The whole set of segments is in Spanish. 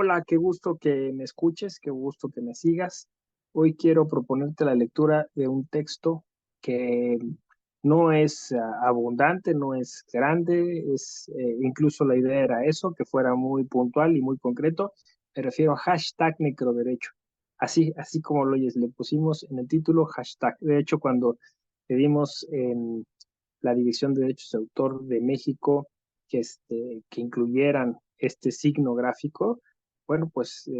Hola, qué gusto que me escuches, qué gusto que me sigas. Hoy quiero proponerte la lectura de un texto que no es abundante, no es grande, incluso la idea era eso, que fuera muy puntual y muy concreto. Me refiero a hashtag Necroderecho. Así como lo oyes, le pusimos en el título hashtag. De hecho, cuando pedimos en la Dirección de Derechos de Autor de México que incluyeran este signo gráfico, bueno, pues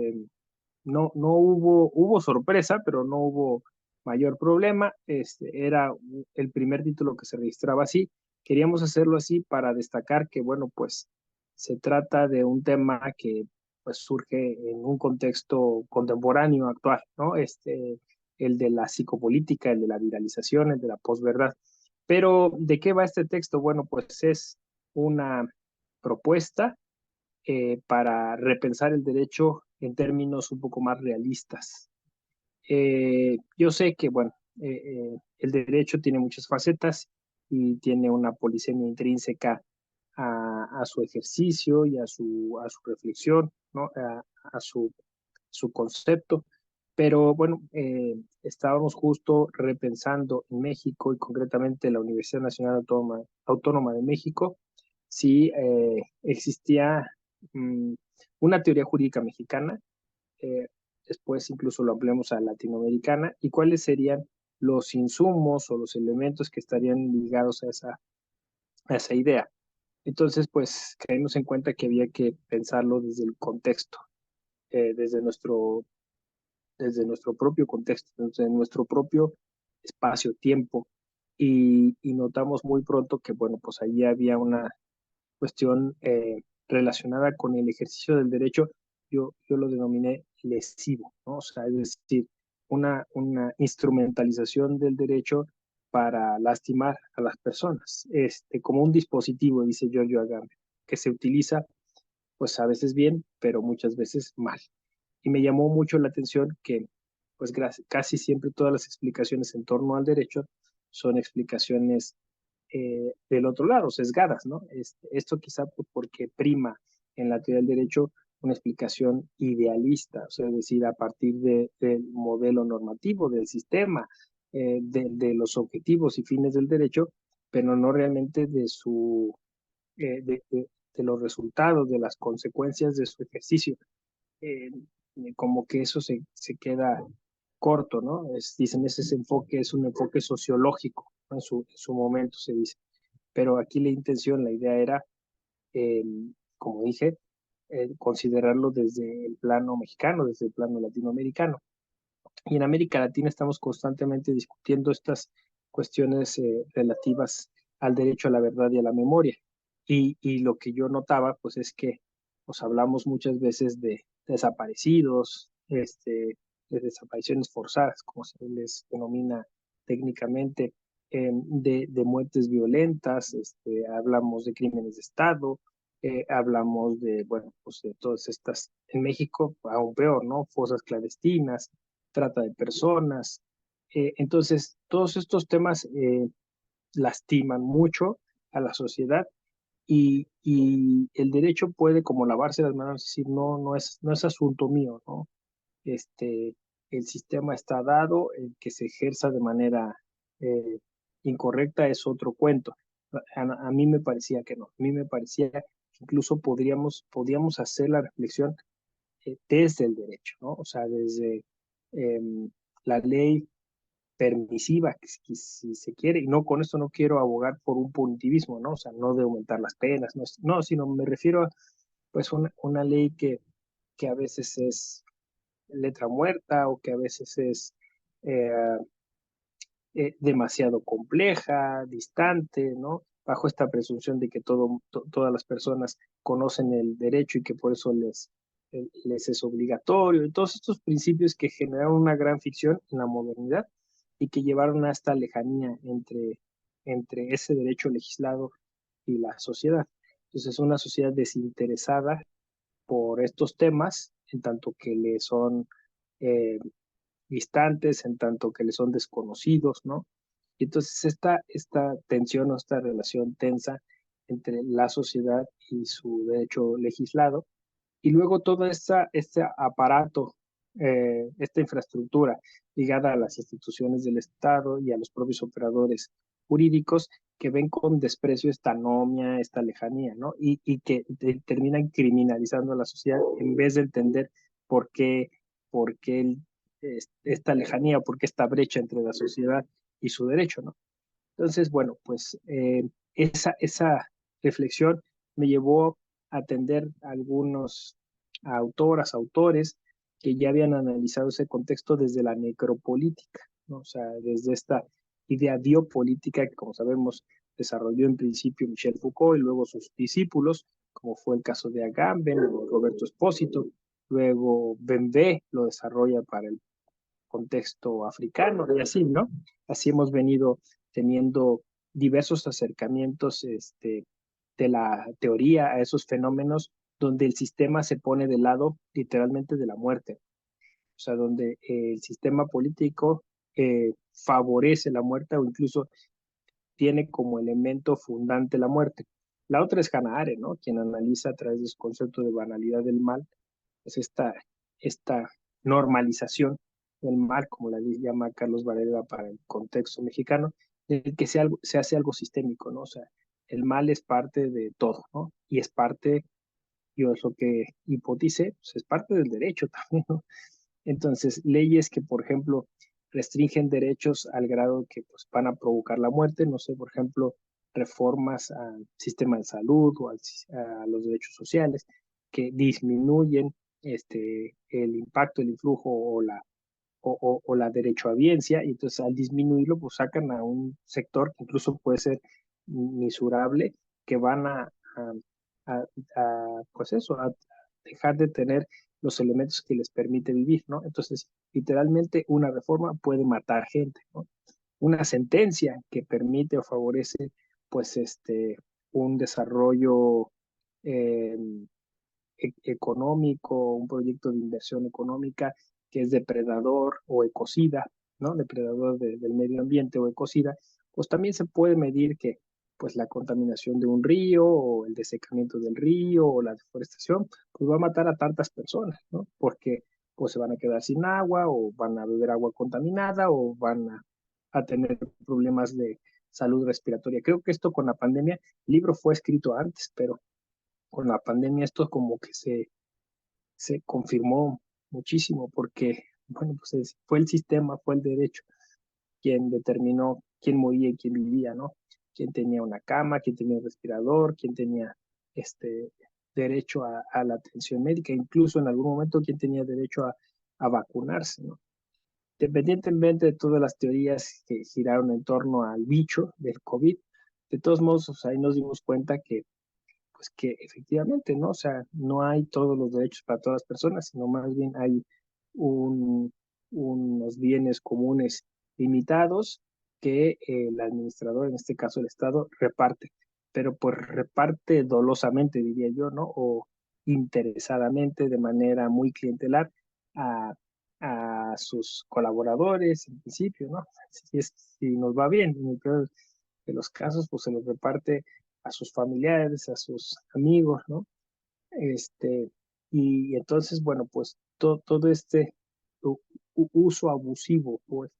no hubo sorpresa, pero no hubo mayor problema. Era el primer título que se registraba así. Queríamos hacerlo así para destacar que, bueno, pues se trata de un tema que pues surge en un contexto contemporáneo actual, ¿no? El de la psicopolítica, el de la viralización, el de la posverdad. Pero, ¿de qué va este texto? Bueno, pues es una propuesta para repensar el derecho en términos un poco más realistas. Yo sé que, bueno, el derecho tiene muchas facetas y tiene una polisemia intrínseca a su ejercicio y a su reflexión, ¿no? A su concepto. Pero bueno, estábamos justo repensando en México y concretamente la Universidad Nacional Autónoma de México si existía mm, una teoría jurídica mexicana, eh, después incluso lo ampliamos a latinoamericana, y cuáles serían los insumos o los elementos que estarían ligados a esa idea. Entonces, pues caímos en cuenta que había que pensarlo desde el contexto, eh, desde nuestro, desde nuestro propio contexto, desde nuestro propio espacio-tiempo, y notamos muy pronto que, bueno, pues allí había una cuestión relacionada con el ejercicio del derecho. Yo lo denominé lesivo, ¿no? O sea, es decir, una instrumentalización del derecho para lastimar a las personas, como un dispositivo, dice Giorgio Agamben, que se utiliza pues a veces bien, pero muchas veces mal. Y me llamó mucho la atención que pues casi siempre todas las explicaciones en torno al derecho son explicaciones del otro lado, sesgadas, ¿no? Esto quizá porque prima en la teoría del derecho una explicación idealista, o sea, es decir, a partir del modelo normativo, del sistema, de los objetivos y fines del derecho, pero no realmente de los resultados, de las consecuencias de su ejercicio. Eh, Como que eso se queda corto, ¿no? Dicen, ese enfoque es un enfoque sociológico, ¿no? En su momento se dice. Pero aquí la intención, la idea era, eh, como dije, considerarlo desde el plano mexicano, desde el plano latinoamericano. Y en América Latina estamos constantemente discutiendo estas cuestiones relativas al derecho a la verdad y a la memoria. Y lo que yo notaba, pues es que pues, hablamos muchas veces de desaparecidos, de desapariciones forzadas, como se les denomina técnicamente, de muertes violentas, hablamos de crímenes de Estado, hablamos de, bueno, pues de todas estas, en México aún peor, ¿no? Fosas clandestinas, trata de personas. Entonces, todos estos temas lastiman mucho a la sociedad y el derecho puede como lavarse las manos y decir, no es asunto mío, ¿no? Este, el sistema está dado, el que se ejerza de manera eh, incorrecta es otro cuento. A mí me parecía que no, a mí me parecía que incluso podíamos hacer la reflexión desde el derecho, ¿no? O sea, desde eh, la ley permisiva, que si se quiere, y no con esto no quiero abogar por un punitivismo, ¿no? O sea, no de aumentar las penas, no, sino me refiero a pues una ley que a veces es letra muerta o que a veces es eh, demasiado compleja, distante, ¿no? Bajo esta presunción de que todas las personas conocen el derecho y que por eso les es obligatorio. Y todos estos principios que generaron una gran ficción en la modernidad y que llevaron a esta lejanía entre ese derecho legislado y la sociedad. Entonces, una sociedad desinteresada por estos temas, en tanto que le son eh, distantes, en tanto que le son desconocidos, ¿no? Y entonces esta tensión o esta relación tensa entre la sociedad y su derecho legislado Y luego todo este aparato, esta infraestructura ligada a las instituciones del Estado y a los propios operadores jurídicos que ven con desprecio esta anomia, esta lejanía, ¿no? Y que terminan criminalizando a la sociedad en vez de entender por qué, por qué esta lejanía, por qué esta brecha entre la sociedad y su derecho, ¿no? Entonces, bueno, pues esa reflexión me llevó a atender a algunos autoras, autores que ya habían analizado ese contexto desde la necropolítica, ¿no? O sea, desde esta idea biopolítica que, como sabemos, desarrolló en principio Michel Foucault y luego sus discípulos, como fue el caso de Agamben o Roberto Espósito. Luego Bembe lo desarrolla para el contexto africano y así, ¿no? Así hemos venido teniendo diversos acercamientos de la teoría a esos fenómenos donde el sistema se pone del lado literalmente de la muerte, o sea, donde el sistema político favorece la muerte o incluso tiene como elemento fundante la muerte. La otra es Hannah Arendt, ¿no? Quien analiza a través de su concepto de banalidad del mal pues esta normalización del mal, como la llama Carlos Varela para el contexto mexicano, de que se hace algo sistémico, ¿no? O sea, el mal es parte de todo, ¿no? Y es parte, yo es lo que hipotice, pues es parte del derecho también, ¿no? Entonces, leyes que, por ejemplo, restringen derechos al grado que pues, van a provocar la muerte, no sé, por ejemplo, reformas al sistema de salud o a los derechos sociales que disminuyen el impacto, el influjo o la derechohabiencia, y entonces al disminuirlo, pues sacan a un sector que incluso puede ser miserable, que van a, pues eso, a dejar de tener los elementos que les permite vivir, ¿no? Entonces, literalmente una reforma puede matar gente, ¿no? Una sentencia que permite o favorece, pues, un desarrollo eh, económico, un proyecto de inversión económica que es depredador o ecocida, ¿no? Depredador del medio ambiente o ecocida, pues también se puede medir que pues la contaminación de un río o el desecamiento del río o la deforestación, pues va a matar a tantas personas, ¿no? Porque pues se van a quedar sin agua o van a beber agua contaminada o van a tener problemas de salud respiratoria. Creo que esto con la pandemia, el libro fue escrito antes, pero con la pandemia esto como que se confirmó muchísimo porque, bueno, pues fue el sistema, fue el derecho quien determinó quién moría y quién vivía, ¿no? Quién tenía una cama, quién tenía un respirador, quién tenía este derecho a la atención médica, incluso en algún momento quién tenía derecho a vacunarse, ¿no? Independientemente de todas las teorías que giraron en torno al bicho del COVID, de todos modos, o sea, ahí nos dimos cuenta que pues que efectivamente, ¿no? O sea, no hay todos los derechos para todas las personas, sino más bien hay un, unos bienes comunes limitados que el administrador, en este caso el Estado, reparte, pero pues reparte dolosamente, diría yo, ¿no? O interesadamente, de manera muy clientelar a, a sus colaboradores, en principio, ¿no? Si nos va bien, en el peor de los casos, pues se los reparte a sus familiares, a sus amigos, ¿no? Este, y entonces, bueno, pues todo este uso abusivo, pues,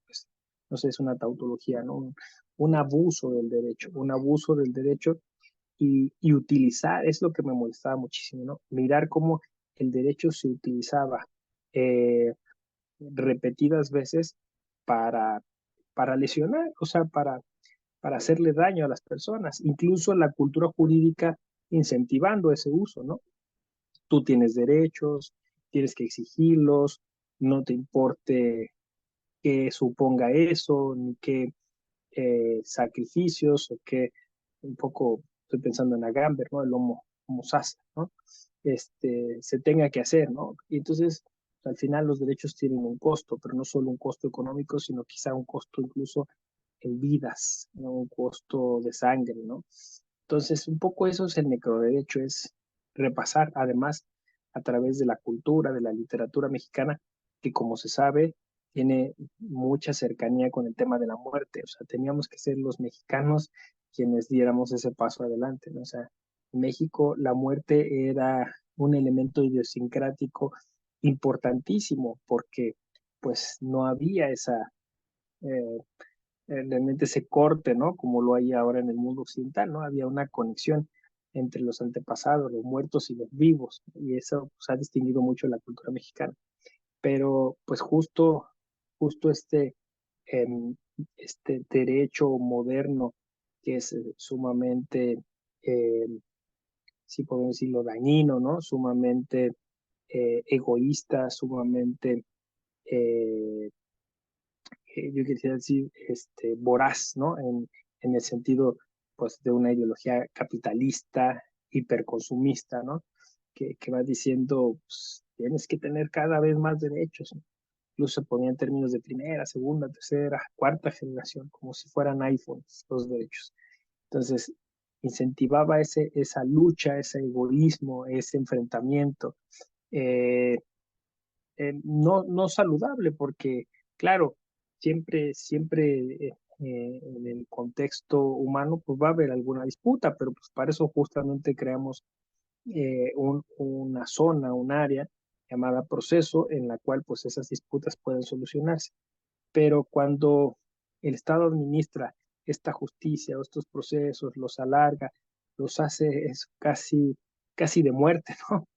no sé, es una tautología, ¿no? Un abuso del derecho, un abuso del derecho y utilizar, es lo que me molestaba muchísimo, ¿no? Mirar cómo el derecho se utilizaba eh, repetidas veces para, para lesionar, o sea, para hacerle daño a las personas, incluso la cultura jurídica incentivando ese uso, ¿no? Tú tienes derechos, tienes que exigirlos, no te importe qué suponga eso, ni qué sacrificios o qué, un poco, estoy pensando en Agamben, ¿no? El homo sasa, ¿no? Se tenga que hacer, ¿no? Y entonces, al final los derechos tienen un costo, pero no solo un costo económico, sino quizá un costo incluso en vidas, ¿no? Un costo de sangre, ¿no? Entonces, un poco eso es el necroderecho, es repasar, además, a través de la cultura, de la literatura mexicana, que como se sabe, tiene mucha cercanía con el tema de la muerte. O sea, teníamos que ser los mexicanos quienes diéramos ese paso adelante, ¿no? O sea, en México la muerte era un elemento idiosincrático importantísimo, porque pues no había eh, realmente ese corte, ¿no? Como lo hay ahora en el mundo occidental, ¿no? Había una conexión entre los antepasados, los muertos y los vivos, y eso pues, ha distinguido mucho la cultura mexicana. Pero pues justo este derecho moderno que es sumamente, eh, si podemos decirlo, dañino, ¿no? Sumamente egoísta, sumamente eh, yo quisiera decir, voraz, ¿no? En el sentido, pues, de una ideología capitalista, hiperconsumista, ¿no? Que va diciendo, pues, tienes que tener cada vez más derechos, ¿no? Incluso se ponía en términos de primera, segunda, tercera, cuarta generación, como si fueran iPhones los derechos. Entonces, incentivaba esa lucha, ese egoísmo, ese enfrentamiento. Eh, no saludable, porque, claro, siempre en el contexto humano, pues va a haber alguna disputa, pero pues para eso justamente creamos una zona, un área llamada proceso, en la cual pues esas disputas pueden solucionarse. Pero cuando el Estado administra esta justicia o estos procesos, los alarga, los hace es casi de muerte, ¿no?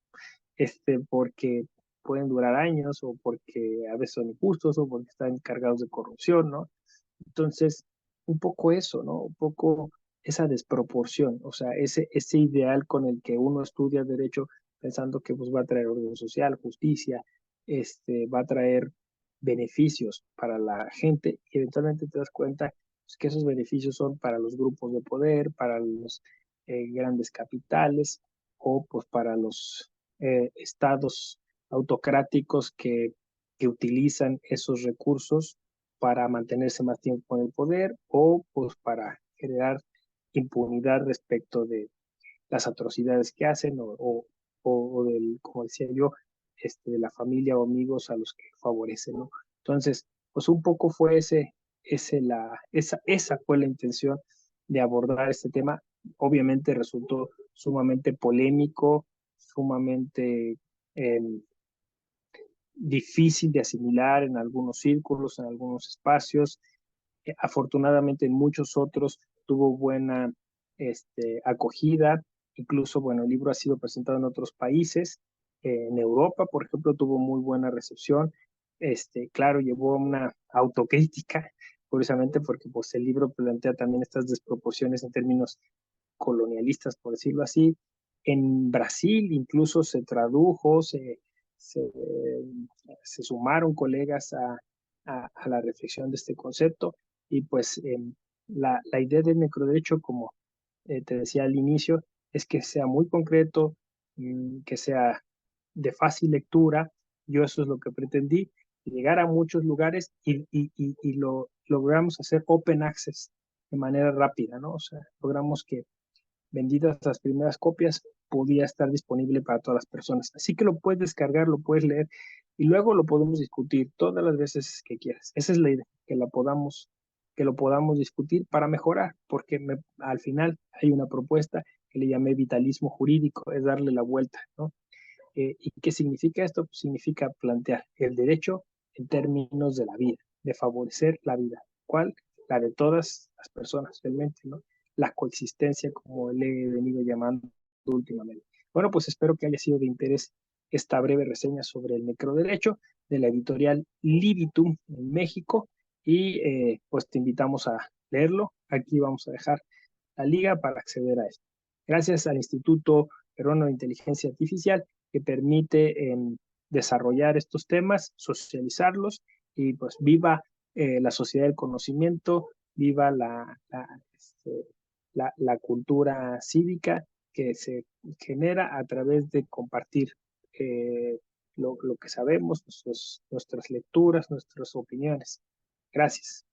Porque pueden durar años o porque a veces son injustos o porque están cargados de corrupción, ¿no? Entonces, un poco eso, ¿no? Un poco esa desproporción, o sea, ese ideal con el que uno estudia derecho pensando que pues, va a traer orden social, justicia, va a traer beneficios para la gente y eventualmente te das cuenta pues, que esos beneficios son para los grupos de poder, para los grandes capitales o pues para los estados autocráticos que utilizan esos recursos para mantenerse más tiempo en el poder o pues para generar impunidad respecto de las atrocidades que hacen o del, como decía yo, de la familia o amigos a los que favorecen, ¿no? Entonces, pues un poco fue esa fue la intención de abordar este tema. Obviamente resultó sumamente polémico, sumamente eh, difícil de asimilar en algunos círculos, en algunos espacios. Afortunadamente en muchos otros tuvo buena acogida. Incluso, bueno, el libro ha sido presentado en otros países. En Europa, por ejemplo, tuvo muy buena recepción. Claro, llevó una autocrítica, curiosamente, porque pues, el libro plantea también estas desproporciones en términos colonialistas, por decirlo así. En Brasil incluso se tradujo, se, se sumaron colegas a la reflexión de este concepto y pues la idea del necroderecho, como te decía al inicio, es que sea muy concreto, que sea de fácil lectura. Yo eso es lo que pretendí, llegar a muchos lugares y lo logramos hacer open access de manera rápida, ¿no? O sea, logramos que vendidas las primeras copias, podía estar disponible para todas las personas. Así que lo puedes descargar, lo puedes leer y luego lo podemos discutir todas las veces que quieras. Esa es la idea, que lo podamos discutir para mejorar, porque al final hay una propuesta que le llamé vitalismo jurídico, es darle la vuelta, ¿no? ¿Y qué significa esto? Pues significa plantear el derecho en términos de la vida, de favorecer la vida. ¿Cuál? La de todas las personas, realmente, ¿no? La coexistencia, como le he venido llamando últimamente. Bueno, pues espero que haya sido de interés esta breve reseña sobre el necroderecho de la editorial Libitum en México y pues te invitamos a leerlo. Aquí vamos a dejar la liga para acceder a esto. Gracias al Instituto Peruano de Inteligencia Artificial que permite desarrollar estos temas, socializarlos y pues viva la sociedad del conocimiento, viva la cultura cívica que se genera a través de compartir lo que sabemos, nuestras lecturas, nuestras opiniones. Gracias.